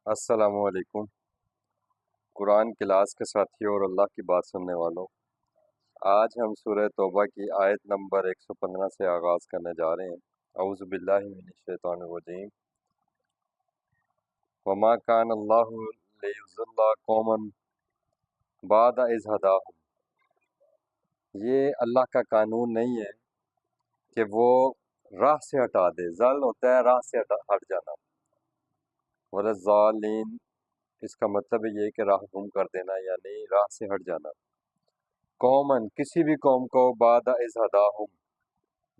السلام علیکم قرآن کلاس کے ساتھیوں اور اللہ کی بات سننے والوں، آج ہم سورہ توبہ کی آیت نمبر 115 سے آغاز کرنے جا رہے ہیں۔ اعوذ باللہ من الشیطان الرجیم۔ وما کان اللہ لیضل قوما بعد اذ ہداہم، یہ اللہ کا قانون نہیں ہے کہ وہ راہ سے ہٹا دے۔ ضل ہوتا ہے راہ سے ہٹ جانا، وَلَضَّالِّينَ اس کا مطلب یہ ہے کہ راہ گم کر دینا، یعنی راہ سے ہٹ جانا۔ قومن کسی بھی قوم کو بعد اذ ہداہم،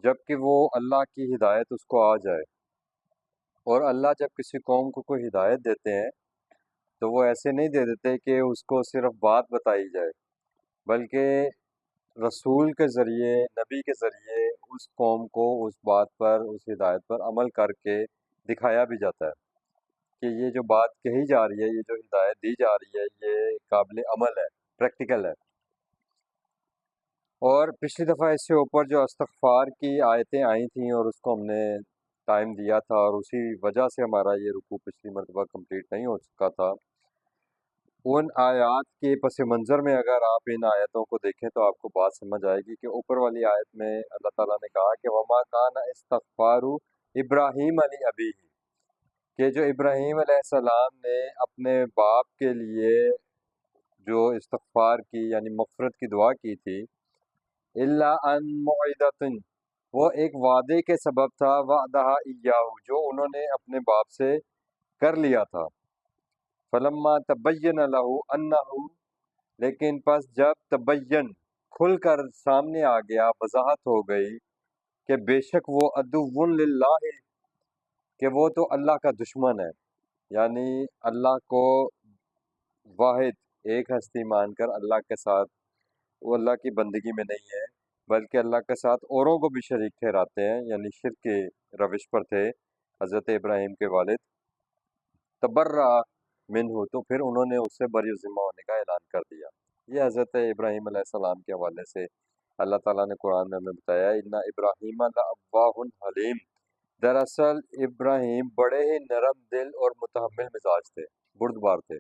جبکہ وہ اللہ کی ہدایت اس کو آ جائے۔ اور اللہ جب کسی قوم کو کوئی ہدایت دیتے ہیں تو وہ ایسے نہیں دے دیتے کہ اس کو صرف بات بتائی جائے، بلکہ رسول کے ذریعے، نبی کے ذریعے اس قوم کو اس بات پر، اس ہدایت پر عمل کر کے دکھایا بھی جاتا ہے کہ یہ جو بات کہی جا رہی ہے، یہ جو ہدایت دی جا رہی ہے، یہ قابل عمل ہے، پریکٹیکل ہے۔ اور پچھلی دفعہ اس سے اوپر جو استغفار کی آیتیں آئی تھیں اور اس کو ہم نے ٹائم دیا تھا، اور اسی وجہ سے ہمارا یہ رکوع پچھلی مرتبہ کمپلیٹ نہیں ہو چکا تھا۔ ان آیات کے پس منظر میں اگر آپ ان آیتوں کو دیکھیں تو آپ کو بات سمجھ آئے گی کہ اوپر والی آیت میں اللہ تعالیٰ نے کہا کہ وما کان استغفار ابراہیم علی ابی، کہ جو ابراہیم علیہ السلام نے اپنے باپ کے لیے جو استغفار کی یعنی مغفرت کی دعا کی تھی، اللہ ان موعدۃ، وہ ایک وعدے کے سبب تھا، وعدہ ایاہ، جو انہوں نے اپنے باپ سے کر لیا تھا۔ فلما تبین لہ انہ، لیکن پس جب تبین کھل کر سامنے آ گیا، وضاحت ہو گئی کہ بے شک وہ عدو للہ، کہ وہ تو اللہ کا دشمن ہے، یعنی اللہ کو واحد ایک ہستی مان کر اللہ کے ساتھ وہ اللہ کی بندگی میں نہیں ہے، بلکہ اللہ کے ساتھ اوروں کو بھی شریک ٹھہراتے ہیں، یعنی شرک کے روش پر تھے حضرت ابراہیم کے والد۔ تبرہ منہ، تو پھر انہوں نے اس سے بری ذمہ ہونے کا اعلان کر دیا۔ یہ حضرت ابراہیم علیہ السلام کے حوالے سے اللہ تعالیٰ نے قرآن میں ہمیں بتایا، ان ابراہیم لأواہ حلیم، دراصل ابراہیم بڑے ہی نرم دل اور متحمل مزاج تھے، بردبار تھے۔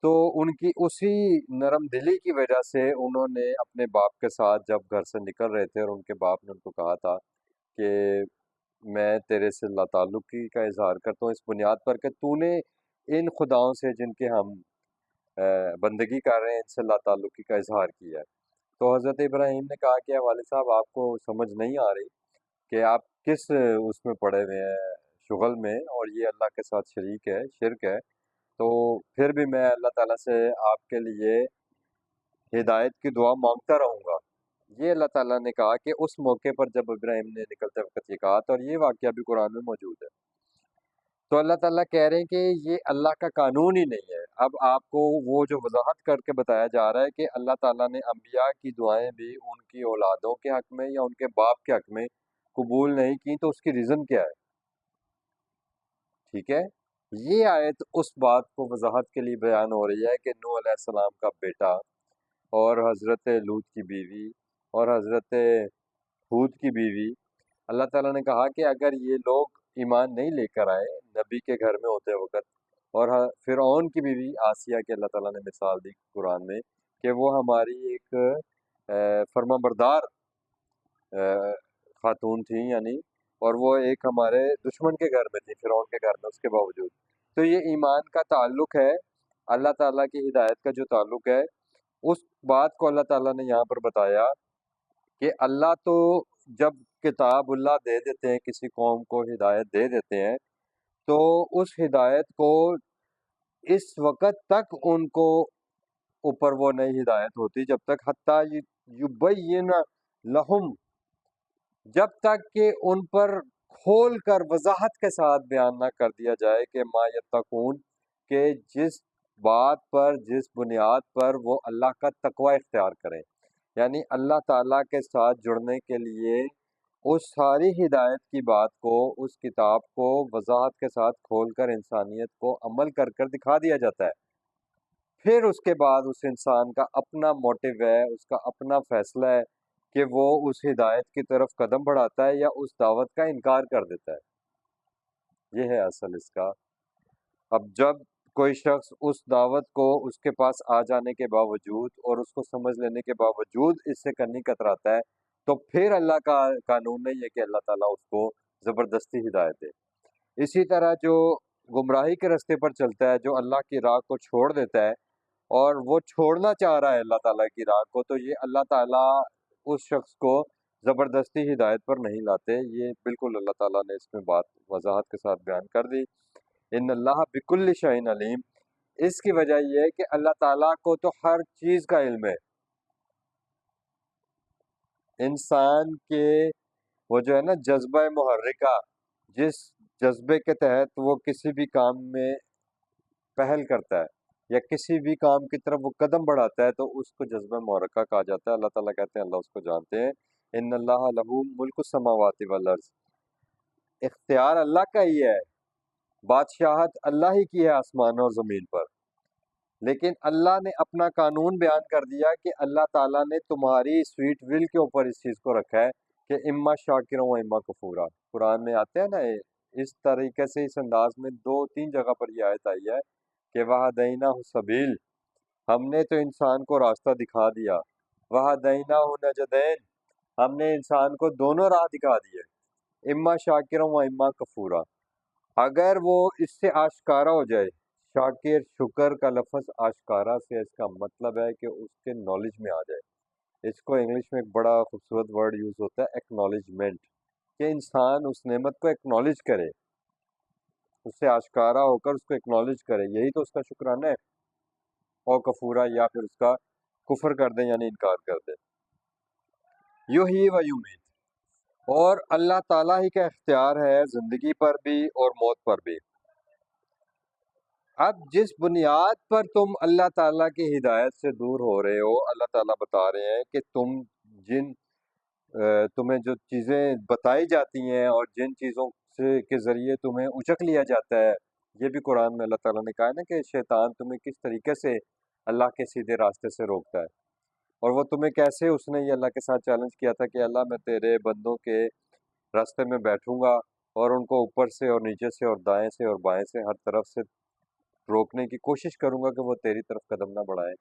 تو ان کی اسی نرم دلی کی وجہ سے انہوں نے اپنے باپ کے ساتھ جب گھر سے نکل رہے تھے، اور ان کے باپ نے ان کو کہا تھا کہ میں تیرے سے اللہ تعلقی کا اظہار کرتا ہوں اس بنیاد پر کہ تو نے ان خداؤں سے جن کے ہم بندگی کر رہے ہیں، ان سے اللہ تعلقی کا اظہار کیا ہے۔ تو حضرت ابراہیم نے کہا کہ والد صاحب آپ کو سمجھ نہیں آ رہی کہ آپ کس اس میں پڑے ہوئے ہیں، شغل میں، اور یہ اللہ کے ساتھ شریک ہے، شرک ہے، تو پھر بھی میں اللہ تعالیٰ سے آپ کے لیے ہدایت کی دعا مانگتا رہوں گا۔ یہ اللہ تعالیٰ نے کہا کہ اس موقع پر جب ابراہیم نے نکلتے وقت یہ کہا تھا، اور یہ واقعہ بھی قرآن میں موجود ہے۔ تو اللہ تعالیٰ کہہ رہے ہیں کہ یہ اللہ کا قانون ہی نہیں ہے۔ اب آپ کو وہ جو وضاحت کر کے بتایا جا رہا ہے کہ اللہ تعالیٰ نے انبیاء کی دعائیں بھی ان کی اولادوں کے حق میں یا ان کے باپ کے حق میں قبول نہیں کی، تو اس کی ریزن کیا ہے؟ ٹھیک ہے، یہ آیت اس بات کو وضاحت کے لیے بیان ہو رہی ہے کہ نوح علیہ السلام کا بیٹا اور حضرت لوط کی بیوی اور حضرت ہود کی بیوی، اللہ تعالیٰ نے کہا کہ اگر یہ لوگ ایمان نہیں لے کر آئے نبی کے گھر میں ہوتے وقت، اور فرعون کی بیوی آسیہ کی اللہ تعالیٰ نے مثال دی قرآن میں کہ وہ ہماری ایک فرما بردار خاتون تھیں، یعنی اور وہ ایک ہمارے دشمن کے گھر میں تھی، فرعون کے گھر میں، اس کے باوجود تو یہ ایمان کا تعلق ہے، اللہ تعالیٰ کی ہدایت کا جو تعلق ہے، اس بات کو اللہ تعالیٰ نے یہاں پر بتایا کہ اللہ تو جب کتاب اللہ دے دیتے ہیں، کسی قوم کو ہدایت دے دیتے ہیں، تو اس ہدایت کو اس وقت تک ان کو اوپر وہ نئی ہدایت ہوتی جب تک حتیٰ یبین لہم، جب تک کہ ان پر کھول کر وضاحت کے ساتھ بیان نہ کر دیا جائے کہ ما یتقون، کہ جس بات پر، جس بنیاد پر وہ اللہ کا تقوی اختیار کریں، یعنی اللہ تعالیٰ کے ساتھ جڑنے کے لیے اس ساری ہدایت کی بات کو، اس کتاب کو وضاحت کے ساتھ کھول کر انسانیت کو عمل کر کر دکھا دیا جاتا ہے۔ پھر اس کے بعد اس انسان کا اپنا موٹیو ہے، اس کا اپنا فیصلہ ہے کہ وہ اس ہدایت کی طرف قدم بڑھاتا ہے یا اس دعوت کا انکار کر دیتا ہے۔ یہ ہے اصل اس کا۔ اب جب کوئی شخص اس دعوت کو اس کے پاس آ جانے کے باوجود اور اس کو سمجھ لینے کے باوجود اس سے کرنی کتراتا ہے تو پھر اللہ کا قانون نہیں ہے کہ اللہ تعالیٰ اس کو زبردستی ہدایت دے۔ اسی طرح جو گمراہی کے راستے پر چلتا ہے، جو اللہ کی راہ کو چھوڑ دیتا ہے اور وہ چھوڑنا چاہ رہا ہے اللہ تعالیٰ کی راہ کو، تو یہ اللہ تعالیٰ اس شخص کو زبردستی ہدایت پر نہیں لاتے۔ یہ بالکل اللہ تعالیٰ نے اس میں بات وضاحت کے ساتھ بیان کر دی۔ ان اللہ بکل شیء علیم، اس کی وجہ یہ ہے کہ اللہ تعالیٰ کو تو ہر چیز کا علم ہے۔ انسان کے وہ جو ہے نا جذبہ محرکہ، جس جذبے کے تحت وہ کسی بھی کام میں پہل کرتا ہے یا کسی بھی کام کی طرف وہ قدم بڑھاتا ہے تو اس کو جذبہ محرکہ کہا جاتا ہے۔ اللہ تعالیٰ کہتے ہیں اللہ اس کو جانتے ہیں۔ ان اللہ لہ ملک السماوات والارض، اختیار اللہ کا ہی ہے، بادشاہت اللہ ہی کی ہے آسمان اور زمین پر، لیکن اللہ نے اپنا قانون بیان کر دیا کہ اللہ تعالیٰ نے تمہاری سویٹ ول کے اوپر اس چیز کو رکھا ہے کہ اما شاکرا و اما کفورا۔ قرآن میں آتے ہیں نا اس طریقے سے، اس انداز میں 2-3 جگہ پر یہ آیت آئی ہے کہ وَهَدَيْنَاهُ السَّبِيلَ، ہم نے تو انسان کو راستہ دکھا دیا، وَهَدَيْنَاهُ النَّجْدَيْنِ، ہم نے انسان کو دونوں راہ دکھا دیے، اما شاکرا و اما کفورا۔ اگر وہ اس سے آشکارا ہو جائے، شاکر شکر کا لفظ آشکارا سے اس کا مطلب ہے کہ اس کے نالج میں آ جائے۔ اس کو انگلش میں ایک بڑا خوبصورت ورڈ یوز ہوتا ہے ایکنالجمنٹ، کہ انسان اس نعمت کو ایکنالج کرے، اس سے آشکارا ہو کر اس کو ایکنالج کرے، یہی تو اس کا شکرانہ ہے۔ اور کفورا، یا پھر اس کا کفر کر دیں یعنی انکار کر دیں۔ یحیی و یمیت، اور اللہ تعالیٰ ہی کا اختیار ہے زندگی پر بھی اور موت پر بھی۔ اب جس بنیاد پر تم اللہ تعالیٰ کی ہدایت سے دور ہو رہے ہو، اللہ تعالیٰ بتا رہے ہیں کہ تمہیں جو چیزیں بتائی جاتی ہیں اور جن چیزوں کے ذریعے تمہیں اچک لیا جاتا ہے، یہ بھی قرآن میں اللہ تعالیٰ نے کہا ہے نا کہ شیطان تمہیں کس طریقے سے اللہ کے سیدھے راستے سے روکتا ہے، اور وہ تمہیں کیسے، اس نے یہ اللہ کے ساتھ چیلنج کیا تھا کہ اللہ میں تیرے بندوں کے راستے میں بیٹھوں گا اور ان کو اوپر سے اور نیچے سے اور دائیں سے اور بائیں سے ہر طرف سے روکنے کی کوشش کروں گا کہ وہ تیری طرف قدم نہ بڑھائیں،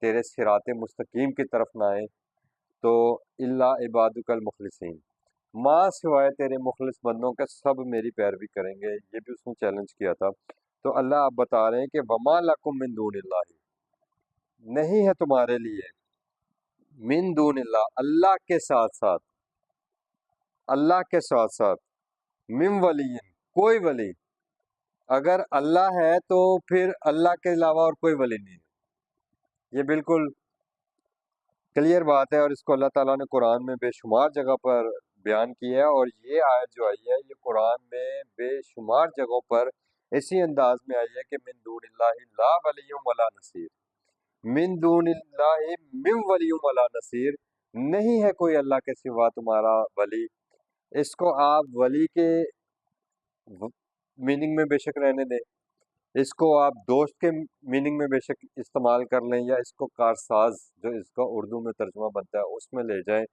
تیرے صراط مستقیم کی طرف نہ آئیں۔ تو اللہ عبادک المخلصین، ماں سوائے تیرے مخلص بندوں کے سب میری پیروی کریں گے، یہ بھی اس نے چیلنج کیا تھا۔ تو اللہ آپ بتا رہے ہیں کہ وما لکم من دون اللہ، نہیں ہے تمہارے لیے من دون اللہ، اللہ کے ساتھ ساتھ، اللہ کے ساتھ ساتھ، من ولی، کوئی ولی۔ اگر اللہ ہے تو پھر اللہ کے علاوہ اور کوئی ولی نہیں ہے، یہ بالکل کلیئر بات ہے، اور اس کو اللہ تعالیٰ نے قرآن میں بے شمار جگہ پر بیان کیا ہے، اور یہ آیت جو آئی ہے یہ قرآن میں بے شمار جگہوں پر اسی انداز میں آئی ہے کہ من دون اللہ لا ولی ولا نصیر، من دون اللہ من ولی ولا نصیر، نہیں ہے کوئی اللہ کے سوا تمہارا ولی۔ اس کو آپ ولی کے میننگ میں بے شک رہنے دیں، اس کو آپ دوست کے میننگ میں بے شک استعمال کر لیں، یا اس کو کارساز جو اس کا اردو میں ترجمہ بنتا ہے اس میں لے جائیں،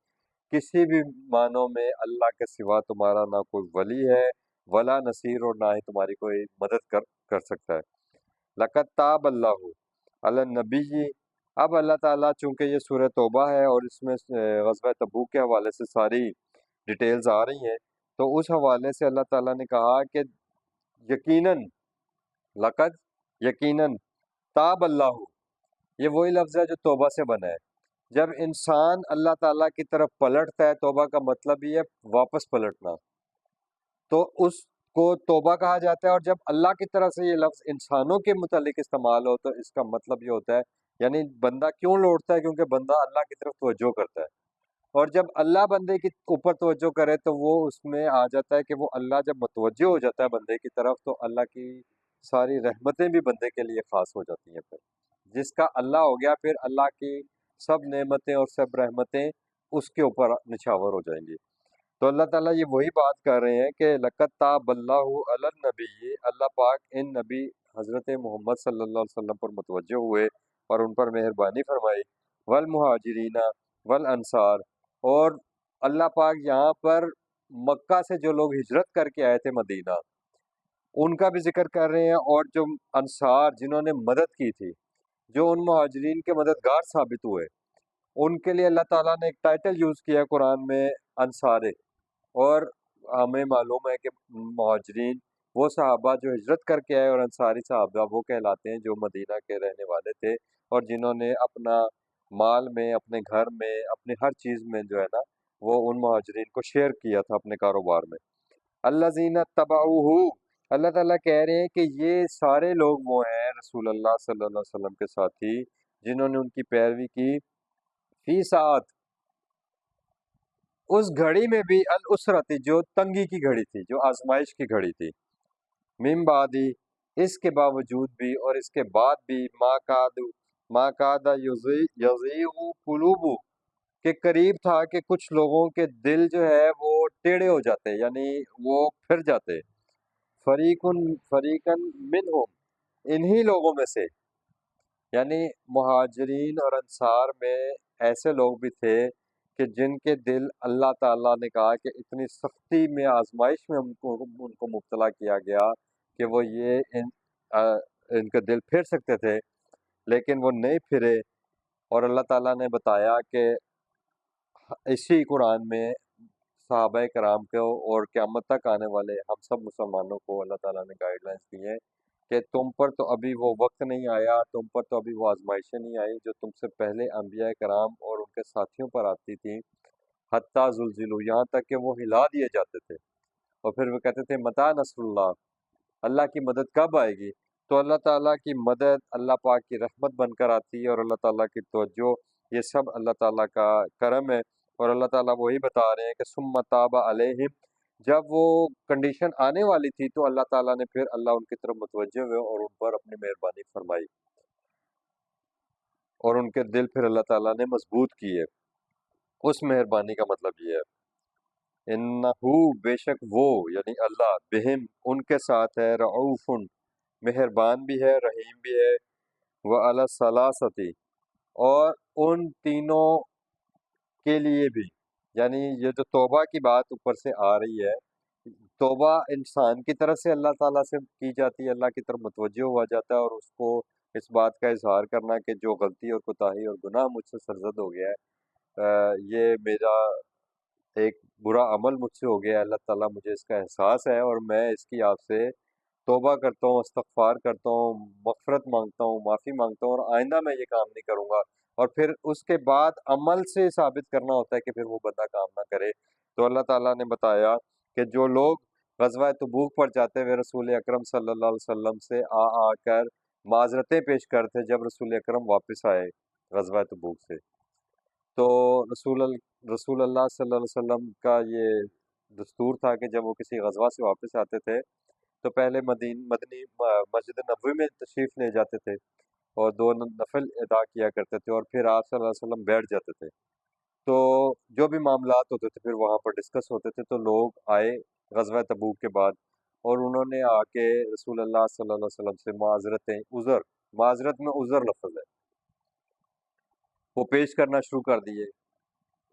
کسی بھی معنوں میں اللہ کے سوا تمہارا نہ کوئی ولی ہے ولا نصیر، اور نہ ہی تمہاری کوئی مدد کر سکتا ہے۔ لقد تاب اللہ علی النبی، اب اللہ تعالیٰ چونکہ یہ سورہ توبہ ہے اور اس میں غزوہ تبوک کے حوالے سے ساری ڈیٹیلز آ رہی ہیں، تو اس حوالے سے اللہ تعالیٰ نے کہا کہ یقیناً، لقد، یقیناً، تاب اللہ، یہ وہی لفظ ہے جو توبہ سے بنا ہے۔ جب انسان اللہ تعالیٰ کی طرف پلٹتا ہے، توبہ کا مطلب ہی ہے واپس پلٹنا، تو اس کو توبہ کہا جاتا ہے۔ اور جب اللہ کی طرف سے یہ لفظ انسانوں کے متعلق استعمال ہو تو اس کا مطلب یہ ہوتا ہے، یعنی بندہ کیوں لوٹتا ہے؟ کیونکہ بندہ اللہ کی طرف توجہ کرتا ہے، اور جب اللہ بندے کے اوپر توجہ کرے تو وہ اس میں آ جاتا ہے کہ وہ اللہ جب متوجہ ہو جاتا ہے بندے کی طرف تو اللہ کی ساری رحمتیں بھی بندے کے لیے خاص ہو جاتی ہیں۔ پھر جس کا اللہ ہو گیا، پھر اللہ کی سب نعمتیں اور سب رحمتیں اس کے اوپر نچھاور ہو جائیں گی۔ تو اللہ تعالیٰ یہ وہی بات کر رہے ہیں کہ لقد تاب اللہ علی النبی، اللہ پاک ان نبی حضرت محمد صلی اللہ علیہ وسلم پر متوجہ ہوئے اور ان پر مہربانی فرمائی، والمہاجرین والانصار، اور اللہ پاک یہاں پر مکہ سے جو لوگ ہجرت کر کے آئے تھے مدینہ، ان کا بھی ذکر کر رہے ہیں، اور جو انصار جنہوں نے مدد کی تھی، جو ان مہاجرین کے مددگار ثابت ہوئے، ان کے لیے اللہ تعالیٰ نے ایک ٹائٹل یوز کیا ہے قرآن میں، انصارے۔ اور ہمیں معلوم ہے کہ مہاجرین وہ صحابہ جو ہجرت کر کے آئے، اور انصاری صحابہ وہ کہلاتے ہیں جو مدینہ کے رہنے والے تھے، اور جنہوں نے اپنا مال میں، اپنے گھر میں، اپنے ہر چیز میں جو ہے نا وہ ان مہاجرین کو شیئر کیا تھا اپنے کاروبار میں۔ الذین تبعوہ، اللہ تعالیٰ کہہ رہے ہیں کہ یہ سارے لوگ وہ ہیں رسول اللہ صلی اللہ علیہ وسلم کے ساتھی جنہوں نے ان کی پیروی کی، فی ساعت، اس گھڑی میں بھی، الاسرتی، جو تنگی کی گھڑی تھی، جو آزمائش کی گھڑی تھی، من بعدی، اس کے باوجود بھی اور اس کے بعد بھی، ما کاد یزیغ قلوب، کہ قریب تھا کہ کچھ لوگوں کے دل جو ہے وہ ٹیڑھے ہو جاتے، یعنی وہ پھر جاتے، فریقن منہم، انہی لوگوں میں سے، یعنی مہاجرین اور انصار میں ایسے لوگ بھی تھے کہ جن کے دل اللہ تعالیٰ نے کہا کہ اتنی سختی میں، آزمائش میں ان کو مبتلا کیا گیا کہ وہ یہ ان کے دل پھر سکتے تھے لیکن وہ نہیں پھرے۔ اور اللہ تعالیٰ نے بتایا کہ اسی قرآن میں صحابہ کرام کو اور قیامت تک آنے والے ہم سب مسلمانوں کو اللہ تعالیٰ نے گائیڈ لائنس دی ہیں کہ تم پر تو ابھی وہ وقت نہیں آیا، تم پر تو ابھی وہ آزمائشیں نہیں آئی جو تم سے پہلے انبیاء کرام اور ان کے ساتھیوں پر آتی تھیں، حتیٰ زلزلو، یہاں تک کہ وہ ہلا دیے جاتے تھے، اور پھر وہ کہتے تھے متى نصر اللہ، اللہ کی مدد کب آئے گی؟ تو اللہ تعالیٰ کی مدد اللہ پاک کی رحمت بن کر آتی ہے، اور اللہ تعالیٰ کی توجہ، یہ سب اللہ تعالیٰ کا کرم ہے۔ اور اللہ تعالیٰ وہی بتا رہے ہیں کہ ثم تاب علیہم، جب وہ کنڈیشن آنے والی تھی تو اللہ تعالیٰ نے پھر اللہ ان کی طرف متوجہ ہوئے اور ان پر اپنی مہربانی فرمائی، اور ان کے دل پھر اللہ تعالیٰ نے مضبوط کیے۔ اس مہربانی کا مطلب یہ ہے، انہو، بے شک وہ، یعنی اللہ، بہم، ان کے ساتھ ہے، رعوف، مہربان بھی ہے، رحیم بھی ہے، وعلی الثلاثتی، اور ان تینوں کے لیے بھی، یعنی یہ جو توبہ کی بات اوپر سے آ رہی ہے، توبہ انسان کی طرف سے اللہ تعالیٰ سے کی جاتی ہے، اللہ کی طرف متوجہ ہوا جاتا ہے، اور اس کو اس بات کا اظہار کرنا کہ جو غلطی اور کوتاہی اور گناہ مجھ سے سرزد ہو گیا ہے، یہ میرا ایک برا عمل مجھ سے ہو گیا ہے، اللہ تعالیٰ مجھے اس کا احساس ہے، اور میں اس کی آپ سے توبہ کرتا ہوں، استغفار کرتا ہوں، مغفرت مانگتا ہوں، معافی مانگتا ہوں، اور آئندہ میں یہ کام نہیں کروں گا۔ اور پھر اس کے بعد عمل سے ثابت کرنا ہوتا ہے کہ پھر وہ بندہ کام نہ کرے۔ تو اللہ تعالیٰ نے بتایا کہ جو لوگ غزوہ تبوک پر جاتے ہوئے رسول اکرم صلی اللہ علیہ وسلم سے آ کر معذرتیں پیش کرتے جب رسول اکرم واپس آئے غزوہ تبوک سے، تو رسول اللہ صلی اللہ علیہ وسلم کا یہ دستور تھا کہ جب وہ کسی غزوہ سے واپس آتے تھے تو پہلے مدنی مسجد نبوی میں تشریف لے جاتے تھے اور 2 نفل ادا کیا کرتے تھے، اور پھر آپ صلی اللہ علیہ وسلم بیٹھ جاتے تھے، تو جو بھی معاملات ہوتے تھے پھر وہاں پر ڈسکس ہوتے تھے۔ تو لوگ آئے غزوہ تبوک کے بعد اور انہوں نے آ کے رسول اللہ صلی اللہ علیہ وسلم سے معذرت میں عذر لفظ ہے، وہ پیش کرنا شروع کر دیے،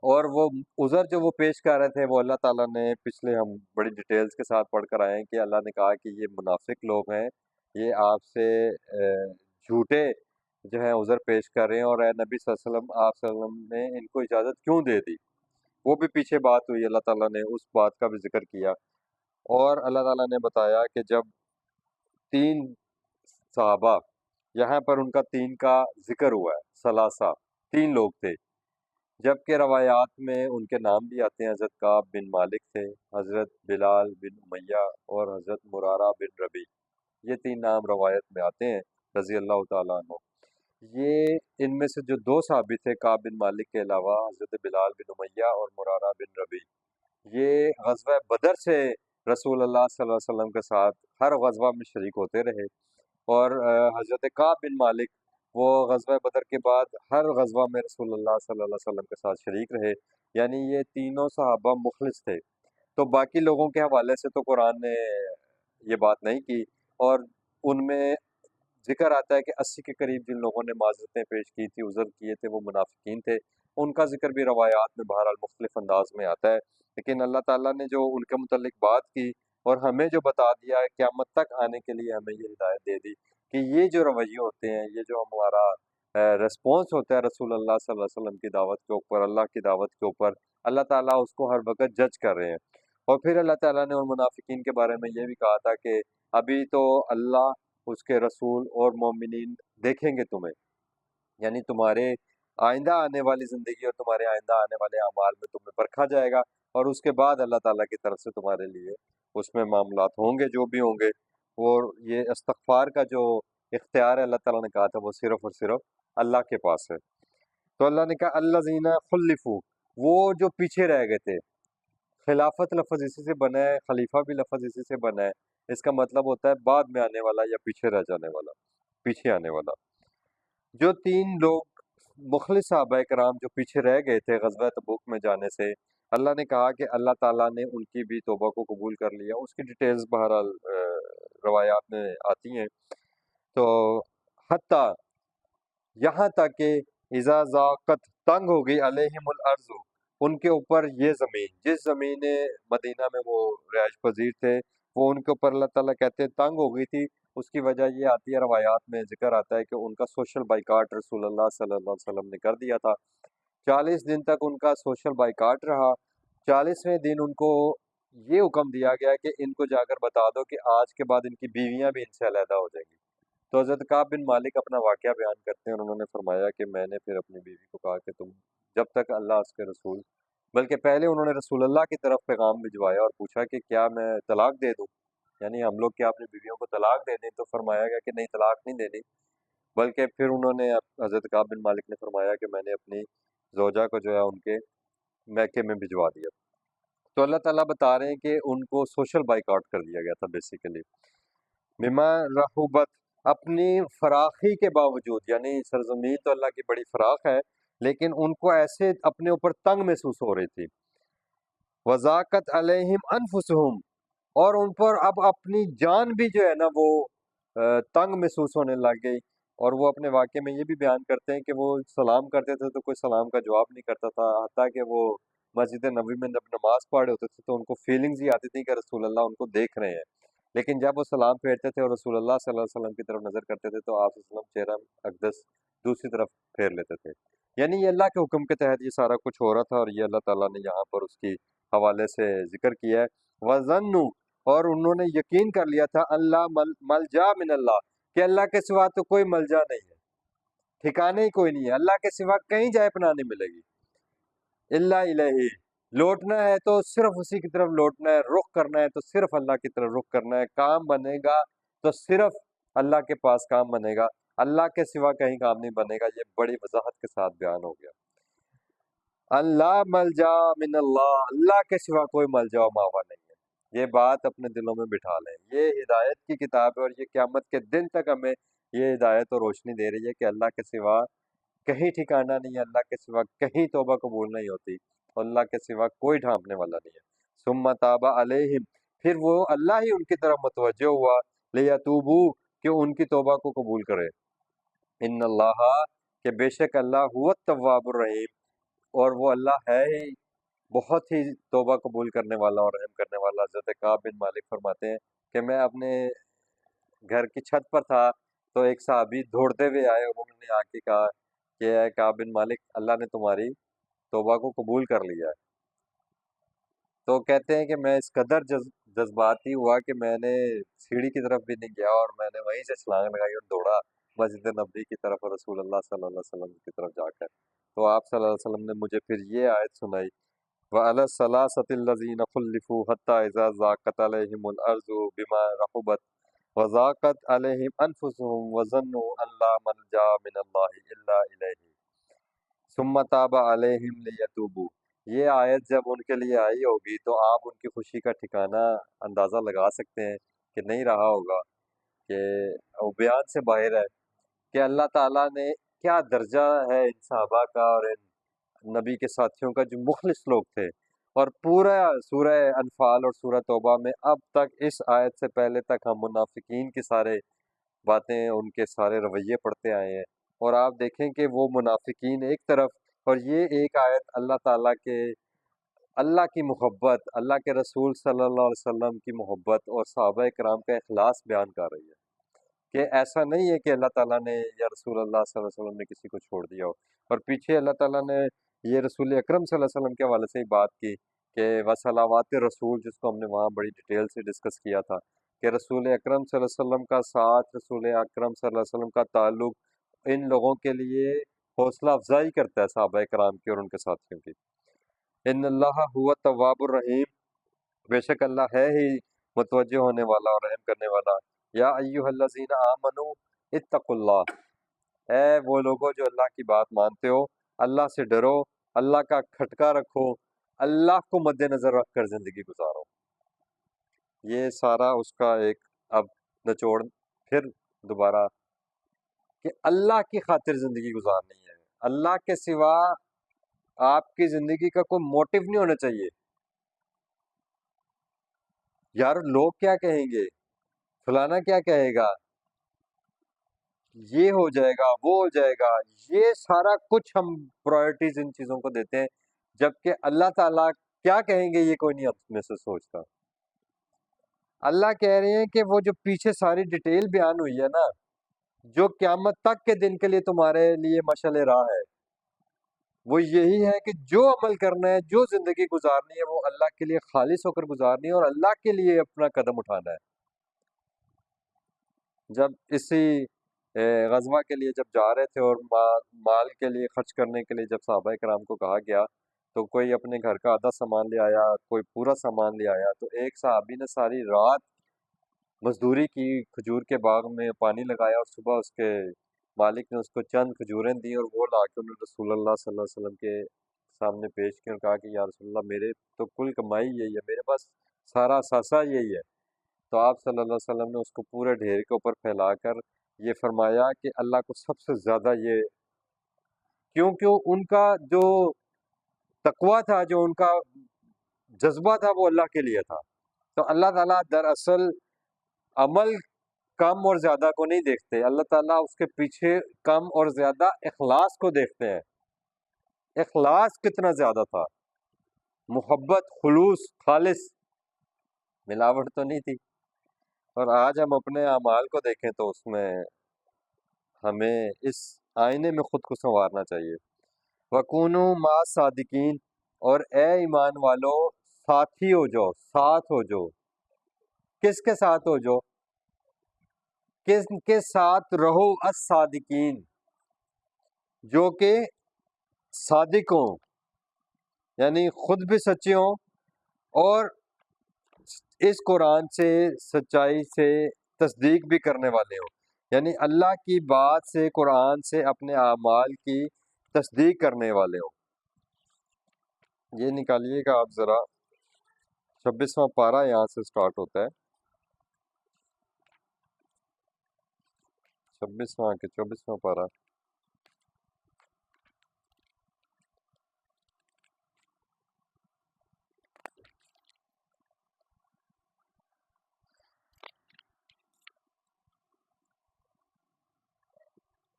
اور وہ عذر جو وہ پیش کر رہے تھے وہ اللہ تعالیٰ نے پچھلے ہم بڑی ڈیٹیلز کے ساتھ پڑھ کر آئے ہیں کہ اللہ نے کہا کہ یہ منافق لوگ ہیں، یہ آپ سے جھوٹے جو ہیں عذر پیش کر رہے ہیں، اور اے نبی صلی اللہ علیہ وسلم، آپ صلی اللہ علیہ وسلم نے ان کو اجازت کیوں دے دی؟ وہ بھی پیچھے بات ہوئی، اللہ تعالیٰ نے اس بات کا بھی ذکر کیا، اور اللہ تعالیٰ نے بتایا کہ جب 3 صحابہ، یہاں پر ان کا 3 کا ذکر ہوا ہے، ثلاثہ، 3 لوگ تھے، جبکہ روایات میں ان کے نام بھی آتے ہیں، حضرت کعب بن مالک تھے، حضرت بلال بن امیہ، اور حضرت مرارہ بن ربیع، یہ 3 نام روایت میں آتے ہیں رضی اللہ تعالیٰ عنہ۔ یہ ان میں سے جو 2 صحابی تھے کعب بن مالک کے علاوہ، حضرت بلال بن امیہ اور مرارہ بن ربیع، یہ غزوہ بدر سے رسول اللہ صلی اللہ علیہ وسلم کے ساتھ ہر غزوہ میں شریک ہوتے رہے، اور حضرت کعب بن مالک وہ غزوہ بدر کے بعد ہر غزوہ میں رسول اللہ صلی اللہ علیہ وسلم کے ساتھ شریک رہے، یعنی یہ تینوں صحابہ مخلص تھے۔ تو باقی لوگوں کے حوالے سے تو قرآن نے یہ بات نہیں کی، اور ان میں ذکر آتا ہے کہ 80 کے قریب جن لوگوں نے معذرتیں پیش کی تھی، عذر کیے تھے، وہ منافقین تھے، ان کا ذکر بھی روایات میں بہرحال مختلف انداز میں آتا ہے، لیکن اللہ تعالیٰ نے جو ان کے متعلق بات کی اور ہمیں جو بتا دیا ہے قیامت تک آنے کے لیے ہمیں یہ ہدایت دے دی کہ یہ جو رویے ہوتے ہیں، یہ جو ہمارا رسپانس ہوتا ہے رسول اللہ صلی اللہ علیہ وسلم کی دعوت کے اوپر، اللہ کی دعوت کے اوپر، اللہ تعالیٰ اس کو ہر وقت جج کر رہے ہیں۔ اور پھر اللہ تعالیٰ نے ان منافقین کے بارے میں یہ بھی کہا تھا کہ ابھی تو اللہ، اس کے رسول اور مومنین دیکھیں گے تمہیں، یعنی تمہارے آئندہ آنے والی زندگی اور تمہارے آئندہ آنے والے اعمال میں تمہیں پرکھا جائے گا، اور اس کے بعد اللہ تعالیٰ کی طرف سے تمہارے لیے اس میں معاملات ہوں گے جو بھی ہوں گے۔ اور یہ استغفار کا جو اختیار ہے اللہ تعالیٰ نے کہا تھا وہ صرف اور صرف اللہ کے پاس ہے۔ تو اللہ نے کہا الذین خلفوا، وہ جو پیچھے رہ گئے تھے۔ خلافت لفظ اسی سے بنا ہے، خلیفہ بھی لفظ اسی سے بنا ہے، اس کا مطلب ہوتا ہے بعد میں آنے والا یا پیچھے رہ جانے والا، پیچھے آنے والا۔ جو تین لوگ مخلص صحابہ کرام جو پیچھے رہ گئے تھے غزوہ تبوک میں جانے سے، اللہ نے کہا کہ اللہ تعالیٰ نے ان کی بھی توبہ کو قبول کر لیا۔ اس کی ڈیٹیلز بہرحال روایات میں آتی ہیں۔ تو حتیٰ یہاں تک کہ اذا ضاقت، تنگ ہو گئی علیہم الارض، ان کے اوپر یہ زمین، جس زمین مدینہ میں وہ رہائش پذیر تھے، وہ ان کے اوپر اللہ تعالیٰ کہتے ہیں تنگ ہو گئی تھی۔ اس کی وجہ یہ آتی ہے، روایات میں ذکر آتا ہے کہ ان کا سوشل بائیکاٹ رسول اللہ صلی اللہ علیہ وسلم نے کر دیا تھا۔ 40 دن تک ان کا سوشل بائیکاٹ رہا۔ 40ویں دن ان کو یہ حکم دیا گیا کہ ان کو جا کر بتا دو کہ آج کے بعد ان کی بیویاں بھی ان سے علیحدہ ہو جائیں گی۔ تو حضرت کعب بن مالک اپنا واقعہ بیان کرتے ہیں، اور انہوں نے فرمایا کہ میں نے پھر اپنی بیوی کو کہا کہ تم جب تک اللہ، اس کے رسول، بلکہ پہلے انہوں نے رسول اللہ کی طرف پیغام بھجوایا اور پوچھا کہ کیا میں طلاق دے دوں، یعنی ہم لوگ کیا اپنی بیویوں کو طلاق دے دیں؟ تو فرمایا گیا کہ نہیں، طلاق نہیں دینی، بلکہ پھر انہوں نے حضرت کعب بن مالک نے فرمایا کہ میں نے اپنی زوجہ کو جو ہے ان کے میکے میں بھجوا دیا۔ تو اللہ تعالیٰ بتا رہے ہیں کہ ان کو سوشل بائیکاٹ کر دیا گیا تھا بیسیکلی، بما رحبت، اپنی فراخی کے باوجود، یعنی سرزمین تو اللہ کی بڑی فراخ ہے لیکن ان کو ایسے اپنے اوپر تنگ محسوس ہو رہی تھی۔ وضاقت علیہم انفسہم، اور ان پر اب اپنی جان بھی جو ہے نا وہ تنگ محسوس ہونے لگ گئی۔ اور وہ اپنے واقعے میں یہ بھی بیان کرتے ہیں کہ وہ سلام کرتے تھے تو کوئی سلام کا جواب نہیں کرتا تھا، حتیٰ کہ وہ مسجد نبوی میں جب نماز پڑھ رہے ہوتے تھے تو ان کو فیلنگز ہی آتی تھی کہ رسول اللہ ان کو دیکھ رہے ہیں، لیکن جب وہ سلام پھیرتے تھے اور رسول اللہ صلی اللہ علیہ وسلم کی طرف نظر کرتے تھے تو آپ صلی اللہ علیہ وسلم چہرہ اقدس دوسری طرف پھیر لیتے تھے۔ یعنی یہ اللہ کے حکم کے تحت یہ سارا کچھ ہو رہا تھا، اور یہ اللہ تعالیٰ نے یہاں پر اس کی حوالے سے ذکر کیا ہے۔ وَظَنُّوا، اور انہوں نے یقین کر لیا تھا، اللہ ملجا من اللہ، کہ اللہ کے سوا تو کوئی ملجا نہیں ہے، ٹھکانے ہی کوئی نہیں ہے، اللہ کے سوا کہیں جائے پناہ نہیں ملے گی، اللہ الہی، لوٹنا ہے تو صرف اسی کی طرف لوٹنا ہے، رخ کرنا ہے تو صرف اللہ کی طرف رخ کرنا ہے، کام بنے گا تو صرف اللہ کے پاس کام بنے گا، اللہ کے سوا کہیں کام نہیں بنے گا۔ یہ بڑی وضاحت کے ساتھ بیان ہو گیا، اللہ ملجا من اللہ، اللہ کے سوا کوئی ملجا و ماوا نہیں ہے۔ یہ بات اپنے دلوں میں بٹھا لیں، یہ ہدایت کی کتاب ہے، اور یہ قیامت کے دن تک ہمیں یہ ہدایت اور روشنی دے رہی ہے کہ اللہ کے سوا کہیں ٹھکانہ نہیں ہے، اللہ کے سوا کہیں توبہ قبول نہیں ہوتی، اور اللہ کے سوا کوئی ڈھانپنے والا نہیں ہے۔ ثم تاب علیہم، پھر وہ اللہ ہی ان کی طرف متوجہ ہوا، لیتوبو، کہ ان کی توبہ کو قبول کرے۔ ان اللہ، کہ بے شک اللہ هو التواب الرحیم، اور وہ اللہ ہے ہی بہت ہی توبہ قبول کرنے والا اور رحم کرنے والا۔ حضرت کعب بن مالک فرماتے ہیں کہ میں اپنے گھر کی چھت پر تھا تو ایک صحابی دوڑتے ہوئے آئے، اور انہوں نے آ کے کہا کہ اے کعب بن مالک، اللہ نے تمہاری توبہ کو قبول کر لیا ہے۔ تو کہتے ہیں کہ میں اس قدر جذباتی ہوا کہ میں نے سیڑھی کی طرف بھی نہیں گیا، اور میں نے وہیں سے چھلانگ لگائی اور دوڑا مسجد نبوی کی طرف اور رسول اللہ صلی اللہ علیہ وسلم کی طرف جا کر۔ تو آپ صلی اللہ علیہ وسلم نے مجھے پھر یہ آیت سنائی، وَعَلَى الثَّلَاثَةِ الَّذِينَ خُلِّفُوا حَتَّى إِذَا ضَاقَتْ عَلَيْهِمُ الْأَرْضُ بِمَا رَحُبَتْ وَضَاقَتْ عَلَيْهِمْ أَنفُسُهُمْ وَظَنُّوا أَن لَّا مَلْجَأَ مِنَ اللَّهِ إِلَّا إِلَيْهِ ثُمَّ تَابَ عَلَيْهِمْ لِيَتُوبُوا۔ یہ آیت جب ان کے لیے آئی ہوگی تو آپ ان کی خوشی کا ٹھکانہ اندازہ لگا سکتے ہیں کہ نہیں رہا ہوگا، کہ وہ بیان سے باہر ہے کہ اللہ تعالیٰ نے کیا درجہ ہے ان صحابہ کا اور ان نبی کے ساتھیوں کا جو مخلص لوگ تھے۔ اور پورا سورہ انفال اور سورہ توبہ میں اب تک اس آیت سے پہلے تک ہم منافقین کی سارے باتیں، ان کے سارے رویے پڑھتے آئے ہیں، اور آپ دیکھیں کہ وہ منافقین ایک طرف، اور یہ ایک آیت اللہ تعالیٰ کے اللہ کی محبت، اللہ کے رسول صلی اللہ علیہ وسلم کی محبت اور صحابہ کرام کا اخلاص بیان کر رہی ہے کہ ایسا نہیں ہے کہ اللہ تعالیٰ نے یا رسول اللہ صلی اللہ علیہ وسلم نے کسی کو چھوڑ دیا ہو۔ اور پیچھے اللہ تعالیٰ نے یہ رسول اکرم صلی اللہ علیہ وسلم کے حوالے سے ہی بات کی کہ وصلوات رسول، جس کو ہم نے وہاں بڑی ڈیٹیل سے ڈسکس کیا تھا کہ رسول اکرم صلی اللہ علیہ وسلم کا ساتھ، رسول اکرم صلی اللہ علیہ وسلم کا تعلق ان لوگوں کے لیے حوصلہ افزائی کرتا ہے، صحابہ کرام کی اور ان کے ساتھیوں کی۔ ان اللہ هو التواب الرحیم، بے شک اللہ ہے ہی متوجہ ہونے والا اور رحم کرنے والا۔ یا ایھا الذین آمنوا اتقوا اللہ، اے وہ لوگوں جو اللہ کی بات مانتے ہو، اللہ سے ڈرو، اللہ کا کھٹکا رکھو، اللہ کو مد نظر رکھ کر زندگی گزارو۔ یہ سارا اس کا ایک اب نچوڑ پھر دوبارہ کہ اللہ کی خاطر زندگی گزارنی ہے، اللہ کے سوا آپ کی زندگی کا کوئی موٹیو نہیں ہونا چاہیے۔ یار لوگ کیا کہیں گے، فلانا کیا کہے گا، یہ ہو جائے گا، وہ ہو جائے گا، یہ سارا کچھ ہم پرائرٹیز ان چیزوں کو دیتے ہیں، جبکہ اللہ تعالیٰ کیا کہیں گے یہ کوئی نہیں اپنے سے سوچتا۔ اللہ کہہ رہے ہیں کہ وہ جو پیچھے ساری ڈیٹیل بیان ہوئی ہے نا، جو قیامت تک کے دن کے لیے تمہارے لیے مشعل راہ ہے، وہ یہی ہے کہ جو عمل کرنا ہے، جو زندگی گزارنی ہے، وہ اللہ کے لیے خالص ہو کر گزارنی ہے اور اللہ کے لیے اپنا قدم اٹھانا ہے۔ جب اسی غزوہ کے لیے جب جا رہے تھے اور مال کے لیے خرچ کرنے کے لیے جب صحابہ کرام کو کہا گیا تو کوئی اپنے گھر کا آدھا سامان لے آیا، کوئی پورا سامان لے آیا، تو ایک صحابی نے ساری رات مزدوری کی، کھجور کے باغ میں پانی لگایا اور صبح اس کے مالک نے اس کو چند کھجوریں دی اور وہ لا کے انہوں نے رسول اللہ صلی اللہ علیہ وسلم کے سامنے پیش کی اور کہا کہ یا رسول اللہ میرے تو کل کمائی یہی ہے، میرے پاس سارا اثاثہ یہی ہے۔ تو آپ صلی اللہ علیہ وسلم نے اس کو پورے ڈھیر کے اوپر پھیلا کر یہ فرمایا کہ اللہ کو سب سے زیادہ یہ، کیونکہ ان کا جو تقویٰ تھا، جو ان کا جذبہ تھا، وہ اللہ کے لیے تھا۔ تو اللہ تعالیٰ دراصل عمل کم اور زیادہ کو نہیں دیکھتے، اللہ تعالیٰ اس کے پیچھے کم اور زیادہ اخلاص کو دیکھتے ہیں۔ اخلاص کتنا زیادہ تھا، محبت، خلوص، خالص، ملاوٹ تو نہیں تھی۔ اور آج ہم اپنے اعمال کو دیکھیں تو اس میں ہمیں اس آئینے میں خود کو سنوارنا چاہیے۔ وَكُونُوا مَعَ الصَّادِقِينَ، اور اے ایمان والو ساتھی ہو جو، ساتھ ہو جو، کس کے ساتھ ہو جو، کس کے ساتھ رہو، الصادقین، جو کہ صادق ہوں، یعنی خود بھی سچے ہوں اور اس قرآن سے سچائی سے تصدیق بھی کرنے والے ہوں، یعنی اللہ کی بات سے، قرآن سے اپنے اعمال کی تصدیق کرنے والے ہوں۔ یہ نکالیے گا آپ ذرا، 26واں پارہ یہاں سے سٹارٹ ہوتا ہے، 24واں پارہ۔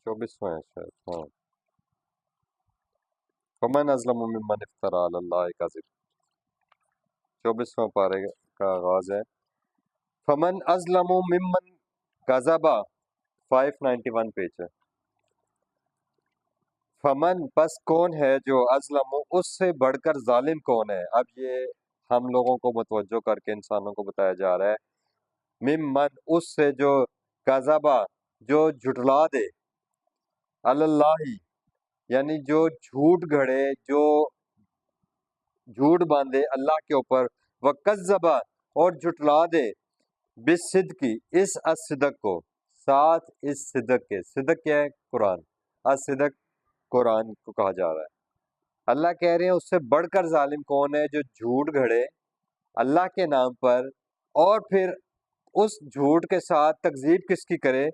چوبیسواں ہے شاید، ہاں۔ فمن ازلم ممن افترى علی اللہ کذب، 24واں پارے کا آغاز ہے۔ فمن ازلم ممن کذب، 591 پیج ہے۔ فمن، پس کون ہے جو، ازلم، اس سے بڑھ کر ظالم کون ہے۔ اب یہ ہم لوگوں کو متوجہ کر کے انسانوں کو بتایا جا رہا ہے، ممن، اس سے جو، کذبا، جو جھٹلا دے، علی اللہ، یعنی جو جھوٹ گھڑے، جو جھوٹ باندھے اللہ کے اوپر، وکذبا، اور جھٹلا دے، بالصدق، اس الصدق کو، ساتھ اس صدق کے، صدق کیا ہے، قرآن، الصدق قرآن کو کہا جا رہا ہے۔ اللہ کہہ رہے ہیں اس سے بڑھ کر ظالم کون ہے جو جھوٹ گھڑے اللہ کے نام پر اور پھر اس جھوٹ کے ساتھ تکذیب کس کی کرے،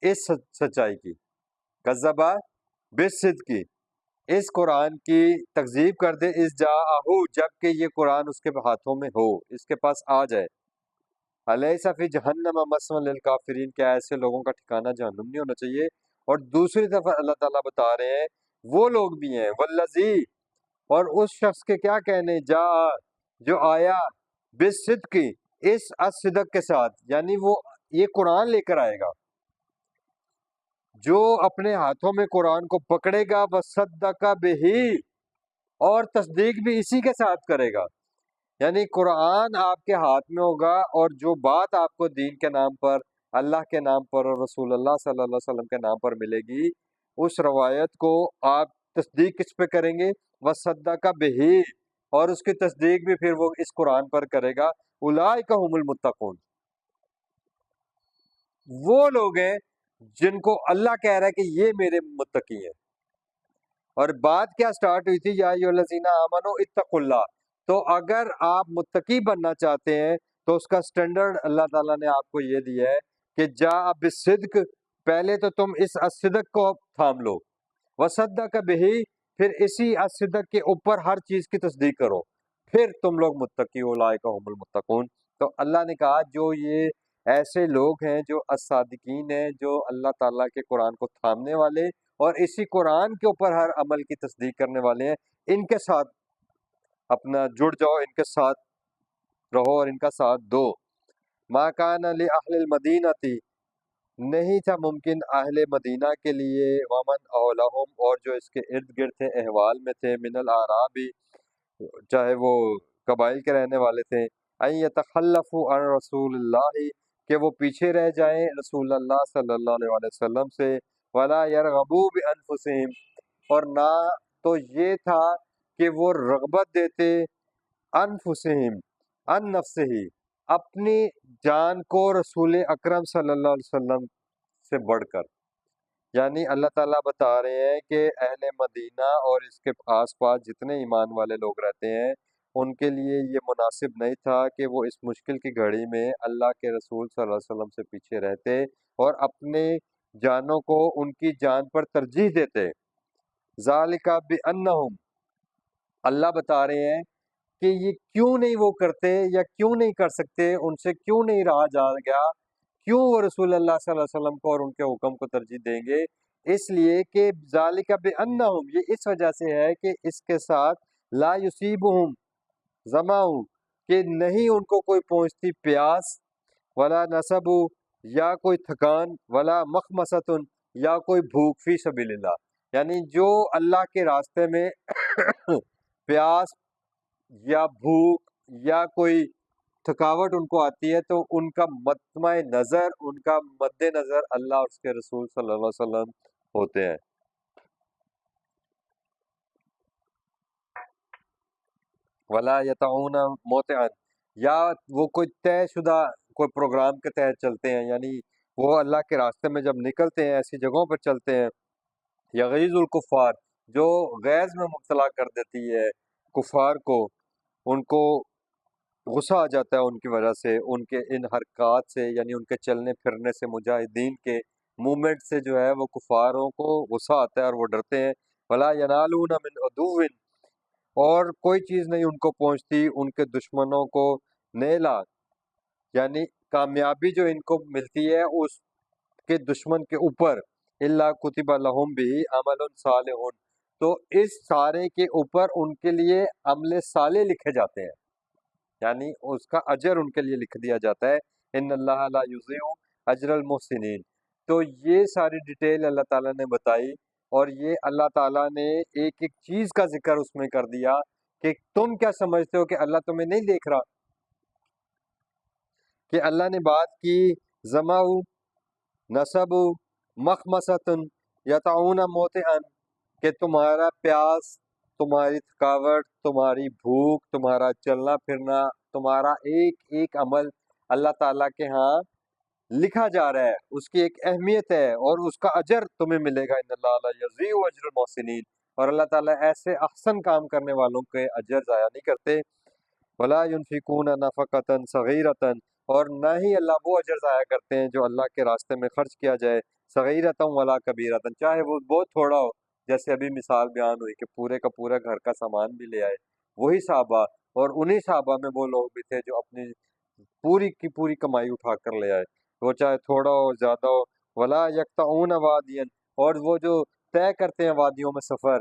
اس سچائی کی، کذبا بالصدق، اس قرآن کی تکذیب کر دے، اس جاءہ، جب کہ یہ قرآن اس کے ہاتھوں میں ہو، اس کے پاس آ جائے۔ الیس فی جہنم مثوی للکافرین، کیا ایسے لوگوں کا ٹھکانہ جہنم نہیں ہونا چاہیے؟ اور دوسری طرف اللہ تعالیٰ بتا رہے ہیں وہ لوگ بھی ہیں، والذی، اور اس شخص کے کیا کہنے، جا جو آیا بالصدق اس الصدق کے ساتھ، یعنی وہ یہ قرآن لے کر آئے گا، جو اپنے ہاتھوں میں قرآن کو پکڑے گا، وصدق بہی، اور تصدیق بھی اسی کے ساتھ کرے گا، یعنی قرآن آپ کے ہاتھ میں ہوگا، اور جو بات آپ کو دین کے نام پر، اللہ کے نام پر اور رسول اللہ صلی اللہ علیہ وسلم کے نام پر ملے گی، اس روایت کو آپ تصدیق کس پہ کریں گے؟ وصدق بہی، اور اس کی تصدیق بھی پھر وہ اس قرآن پر کرے گا۔ اولئک هم المتقون، وہ لوگ ہیں جن کو اللہ کہہ رہا ہے کہ یہ میرے متقی ہیں۔ اور بات کیا سٹارٹ ہوئی تھی؟ یا ایھا الذین آمنوا اتقوا اللہ، تو اگر آپ متقی بننا چاہتے ہیں تو اس کا سٹینڈرڈ اللہ تعالیٰ نے آپ کو یہ دیا ہے کہ جاء بالصدق، پہلے تو تم اس الصدق کو تھام لو، وصدق بہی، پھر اسی الصدق کے اوپر ہر چیز کی تصدیق کرو، پھر تم لوگ متقی، اولئک هم المتقون۔ تو اللہ نے کہا جو یہ ایسے لوگ ہیں جو الصادقین ہیں، جو اللہ تعالیٰ کے قرآن کو تھامنے والے اور اسی قرآن کے اوپر ہر عمل کی تصدیق کرنے والے ہیں، ان کے ساتھ اپنا جڑ جاؤ، ان کے ساتھ رہو اور ان کا ساتھ دو۔ ما کان لأہل المدینہ، نہیں تھا ممکن اہل مدینہ کے لیے، ومن اولہم، اور جو اس کے ارد گرد تھے، احوال میں تھے، من الاعرابی، چاہے وہ قبائل کے رہنے والے تھے، ان یتخلفوا عن رسول اللہ، کہ وہ پیچھے رہ جائیں رسول اللہ صلی اللہ علیہ وسلم سے، ولا یرغبوا بانفسہم، اور نہ تو یہ تھا کہ وہ رغبت دیتے، انفسہم، ان نفسہ، اپنی جان کو رسول اکرم صلی اللہ علیہ وسلم سے بڑھ کر، یعنی اللہ تعالیٰ بتا رہے ہیں کہ اہل مدینہ اور اس کے آس پاس جتنے ایمان والے لوگ رہتے ہیں، ان کے لیے یہ مناسب نہیں تھا کہ وہ اس مشکل کی گھڑی میں اللہ کے رسول صلی اللہ علیہ وسلم سے پیچھے رہتے اور اپنے جانوں کو ان کی جان پر ترجیح دیتے۔ ذالک بانہم، اللہ بتا رہے ہیں کہ یہ کیوں نہیں وہ کرتے یا کیوں نہیں کر سکتے، ان سے کیوں نہیں رہا جا گیا، کیوں وہ رسول اللہ صلی اللہ علیہ وسلم کو اور ان کے حکم کو ترجیح دیں گے؟ اس لیے کہ ذالک بانہم، یہ اس وجہ سے ہے کہ اس کے ساتھ لا یصیبہم ظمأ، کہ نہیں ان کو کوئی پہنچتی پیاس، ولا نصب، یا کوئی تھکان، ولا مخمصۃ، یا کوئی بھوک، فی سبیل اللہ، یعنی جو اللہ کے راستے میں پیاس یا بھوک یا کوئی تھکاوٹ ان کو آتی ہے تو ان کا مطمع نظر، ان کا مد نظر اللہ اور اس کے رسول صلی اللہ علیہ وسلم ہوتے ہیں۔ ولا یطعون موطئا، یا وہ کوئی طے شدہ کوئی پروگرام کے تحت چلتے ہیں، یعنی وہ اللہ کے راستے میں جب نکلتے ہیں ایسی جگہوں پر چلتے ہیں، یغیظ الکفار، جو غیظ میں مبتلا کر دیتی ہے کفار کو، ان کو غصہ آ جاتا ہے ان کی وجہ سے، ان کے ان حرکات سے، یعنی ان کے چلنے پھرنے سے، مجاہدین کے موومنٹ سے جو ہے وہ کفاروں کو غصہ آتا ہے اور وہ ڈرتے ہیں۔ ولا ینالون من عدو، اور کوئی چیز نہیں ان کو پہنچتی ان کے دشمنوں کو، نیلا، یعنی کامیابی جو ان کو ملتی ہے اس کے دشمن کے اوپر، الا کتب لہم بھی عمل صالح، تو اس سارے کے اوپر ان کے لیے عمل صالح لکھے جاتے ہیں، یعنی اس کا اجر ان کے لیے لکھ دیا جاتا ہے۔ ان اللہ لا یضیع اجر المحسنین۔ تو یہ ساری ڈیٹیل اللہ تعالیٰ نے بتائی، اور یہ اللہ تعالیٰ نے ایک ایک چیز کا ذکر اس میں کر دیا کہ تم کیا سمجھتے ہو کہ اللہ تمہیں نہیں دیکھ رہا؟ کہ اللہ نے بات کی ظمأ، نصب، مخمصۃ، یطعون موطئا، کہ تمہارا پیاس، تمہاری تھکاوٹ، تمہاری بھوک، تمہارا چلنا پھرنا، تمہارا ایک ایک عمل اللہ تعالیٰ کے ہاں لکھا جا رہا ہے، اس کی ایک اہمیت ہے اور اس کا اجر تمہیں ملے گا۔ ان اللہ لا یضیع اجر المحسنین، اور اللہ تعالیٰ ایسے احسن کام کرنے والوں کے اجر ضائع نہیں کرتے۔ ولا ينفقون نفقۃ صغیرۃ، اور نہ ہی اللہ وہ اجر ضائع کرتے ہیں جو اللہ کے راستے میں خرچ کیا جائے، صغیرۃ ولا کبیرۃ، چاہے وہ بہت تھوڑا ہو، جیسے ابھی مثال بیان ہوئی کہ پورے کا پورا گھر کا سامان بھی لے آئے وہی صحابہ، اور انہی صحابہ میں وہ لوگ بھی تھے جو اپنی پوری کی پوری کمائی اٹھا کر لے آئے، وہ چاہے تھوڑا ہو زیادہ ہو۔ ولا یقطعون وادیا، اور وہ جو طے کرتے ہیں وادیوں میں سفر،